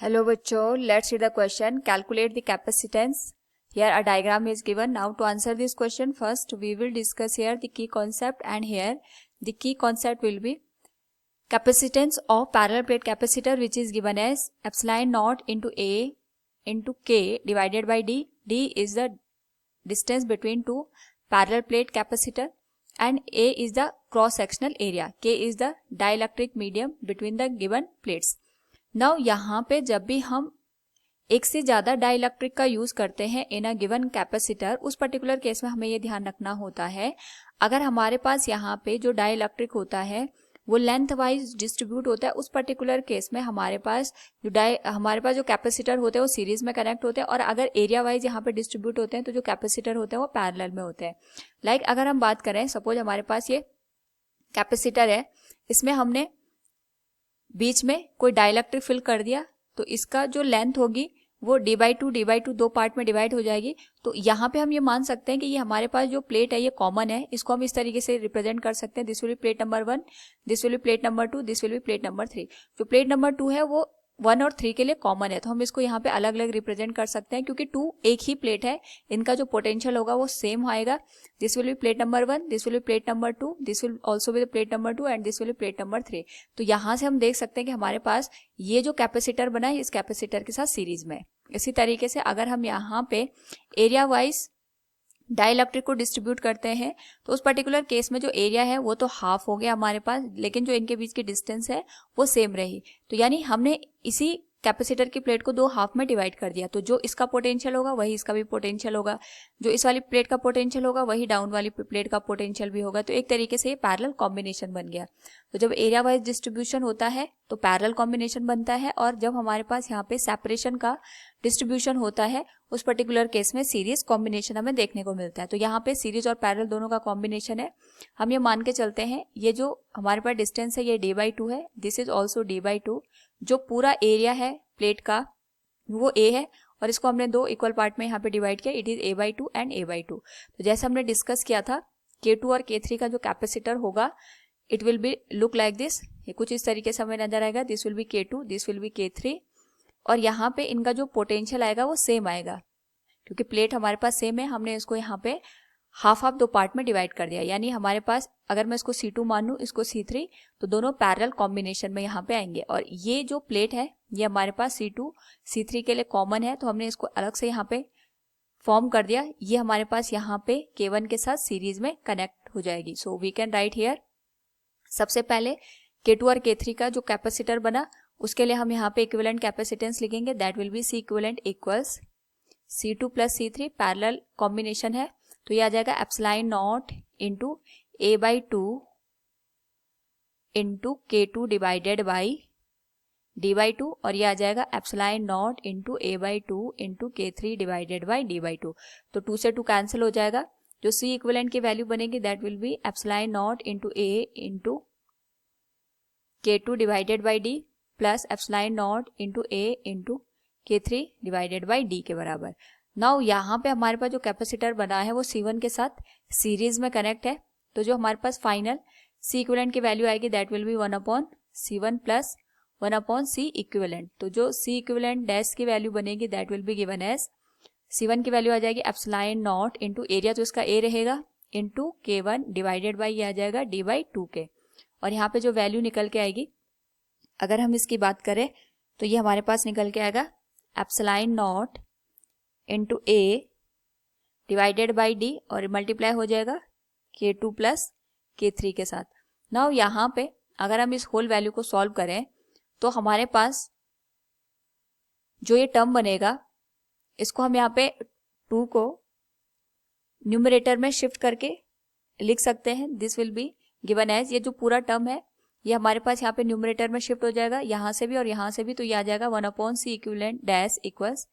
Hello बच्चों, let's read the question. Calculate the capacitance. Here a diagram is given. Now to answer this question, first we will discuss here the key concept, and here the key concept will be capacitance of parallel plate capacitor, which is given as epsilon naught into A into K divided by D. D is the distance between two parallel plate capacitor and A is the cross sectional area. K is the dielectric medium between the given plates. Now यहाँ पे जब भी हम एक से ज़्यादा dielectric का use करते हैं इन अ गिवन कैपेसिटर, उस पर्टिकुलर केस में हमें ये ध्यान रखना होता है, अगर हमारे पास यहाँ पे जो डाइलेक्ट्रिक होता है वो लेंथ वाइज डिस्ट्रीब्यूट होता है, उस पर्टिकुलर केस में हमारे पास जो कैपेसिटर होते हैं वो सीरीज में कनेक्ट होते हैं, और अगर एरिया वाइज यहाँ पे डिस्ट्रीब्यूट होते हैं तो जो कैपेसिटर होते हैं वो पैरेलल में होते हैं. लाइक अगर हम बात करें, सपोज हमारे पास ये कैपेसिटर है, इसमें हमने बीच में कोई डाइलेक्ट्रिक फिल कर दिया, तो इसका जो लेंथ होगी वो d/2 दो पार्ट में डिवाइड हो जाएगी. तो यहाँ पे हम ये मान सकते हैं कि ये हमारे पास जो प्लेट है ये कॉमन है, इसको हम इस तरीके से रिप्रेजेंट कर सकते हैं. This will B plate number 1, this will B plate number 2, this will B plate number 3. जो प्लेट नंबर 2 है वो 1 और 3 के लिए कॉमन है, तो हम इसको यहाँ पे अलग अलग रिप्रेजेंट कर सकते हैं क्योंकि 2 एक ही प्लेट है, इनका जो पोटेंशियल होगा वो सेम आएगा. This will B plate number 1, this will B plate number 2, this will also be plate number 2 and this will B plate number 3. तो यहाँ से हम देख सकते हैं कि हमारे पास ये जो कैपेसिटर बना है इस कैपेसिटर के साथ सीरीज में. इसी तरीके से अगर हम यहाँ पे एरिया वाइज डाइलेक्ट्रिक को डिस्ट्रीब्यूट करते हैं तो उस पर्टिकुलर केस में जो एरिया है वो तो हाफ हो गया हमारे पास, लेकिन जो इनके बीच की डिस्टेंस है वो सेम रही. तो यानी हमने इसी कैपेसिटर की प्लेट को दो हाफ में डिवाइड कर दिया, तो जो इसका पोटेंशियल होगा वही इसका भी पोटेंशियल होगा, जो इस वाली प्लेट का पोटेंशियल होगा वही डाउन वाली प्लेट का पोटेंशियल भी होगा. तो एक तरीके से ये पैरेलल कॉम्बिनेशन बन गया. तो जब एरिया वाइज डिस्ट्रीब्यूशन होता है तो पैरेलल कॉम्बिनेशन बनता है, और जब हमारे पास यहाँ पे सेपरेशन का डिस्ट्रीब्यूशन होता है उस पर्टिकुलर केस में सीरीज कॉम्बिनेशन हमें देखने को मिलता है. तो यहाँ पे सीरीज और पैरेलल दोनों का कॉम्बिनेशन है. हम ये मान के चलते हैं ये जो हमारे पास डिस्टेंस है ये d/2 है, दिस इज ऑल्सो d/2. जो पूरा एरिया है प्लेट का वो a है, और इसको हमने दो इक्वल पार्ट में यहाँ पे डिवाइड किया, it is a/2 and a/2. तो जैसे हमने डिस्कस किया था K2 और K3 का जो कैपेसिटर होगा it will B look like this. ये कुछ इस तरीके से हमें नजर आएगा. This will B K2, this will B K3, और यहाँ पे इनका जो पोटेंशियल आएगा वो सेम आएगा क्योंकि प्लेट हमारे पास सेम है. हमने इसको यहाँ पे हाफ दो पार्ट में डिवाइड कर दिया, यानी हमारे पास अगर मैं इसको C2 मान लूँ, इसको C3, तो दोनों पैरेलल कॉम्बिनेशन में यहाँ पे आएंगे. और ये जो प्लेट है ये हमारे पास C2 C3 के लिए कॉमन है, तो हमने इसको अलग से यहाँ पे फॉर्म कर दिया. ये हमारे पास यहाँ पे K1 के साथ सीरीज में कनेक्ट हो जाएगी. So we can write here, सबसे पहले K2 और K3 का जो कैपेसिटर बना उसके लिए हम यहाँ पे इक्विवेलेंट कैपेसिटेंस लिखेंगे. That will B C equivalent equals C2 plus C3, parallel combination है, तो ये आ जाएगा epsilon naught into a/2 into K2 divided by d/2, और ये आ जाएगा epsilon naught into a/2 into K3 divided by d/2. तो 2 से 2 कैंसिल हो जाएगा. जो C इक्विवेलेंट की वैल्यू बनेगी that will B epsilon naught into a into K2 divided by d plus epsilon naught into a into K3 divided by d के बराबर. Now यहाँ पे हमारे पास जो कैपेसिटर बना है वो C1 के साथ सीरीज में कनेक्ट है, तो जो हमारे पास फाइनल C इक्विवेलेंट की वैल्यू आएगी that will be 1/C1 plus 1/C equivalent. तो जो C इक्विवेलेंट डैश की वैल्यू बनेगी that will be given as C1 की वैल्यू आ जाएगी एप्सिलॉन नॉट इंटू एरिया, तो इसका A रहेगा, इंटू K1 डिवाइडेड बाई ये आ जाएगा d/2 के. और यहाँ पे जो वैल्यू निकल के आएगी अगर हम इसकी बात करें तो ये हमारे पास निकल के आएगा epsilon naught into a divided by d, और मल्टीप्लाई हो जाएगा K2 प्लस K3 के साथ. नाउ यहाँ पे अगर हम इस होल वैल्यू को सॉल्व करें तो हमारे पास जो ये टर्म बनेगा इसको हम यहाँ पे 2 को न्यूमरेटर में शिफ्ट करके लिख सकते हैं. This will be given as, ये जो पूरा टर्म है ये हमारे पास यहाँ पे न्यूमरेटर में शिफ्ट हो जाएगा, यहाँ से भी और यहाँ से भी, तो ये आ जाएगा 1/C इक्विवेलेंट डैश इक्वल्स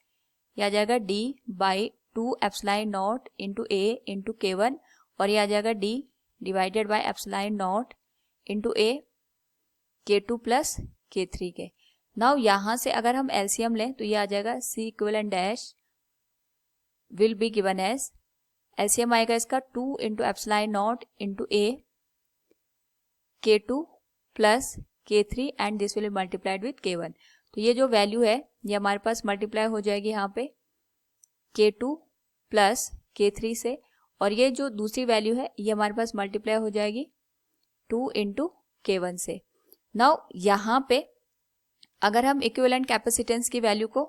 ये आ जाएगा d/2 epsilon naught into a into K1, और ये आ जाएगा d divided by epsilon naught into a K2 plus K3 के. नाउ यहाँ से अगर हम एलसीएम लें तो ये आ जाएगा C equivalent dash will be given as, LCM आएगा इसका 2 into epsilon naught into a K2 plus K3 and this will be multiplied with K1. तो ये जो वैल्यू है ये हमारे पास मल्टीप्लाई हो जाएगी यहाँ पे K2 प्लस K3 से, और ये जो दूसरी वैल्यू है ये हमारे पास मल्टीप्लाई हो जाएगी 2 इंटू K1 से। नाउ यहाँ पे अगर हम इक्विवेलेंट कैपेसिटेंस की वैल्यू को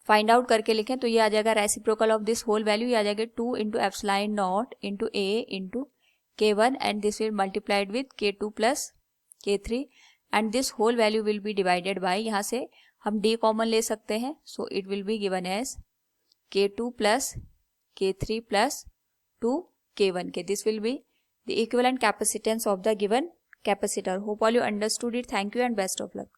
फाइंड आउट करके लिखें तो ये आ जाएगा reciprocal of this whole value, ये आ जाएगा 2 into epsilon naught into A into K1 and this will multiplied with K2 plus K3 and this whole value will be divided by, यहाँ से हम D कॉमन ले सकते हैं, so it will be given as K2 plus K3 plus 2 K1 K. This will be the equivalent capacitance of the given capacitor. Hope all you understood it. Thank you and best of luck.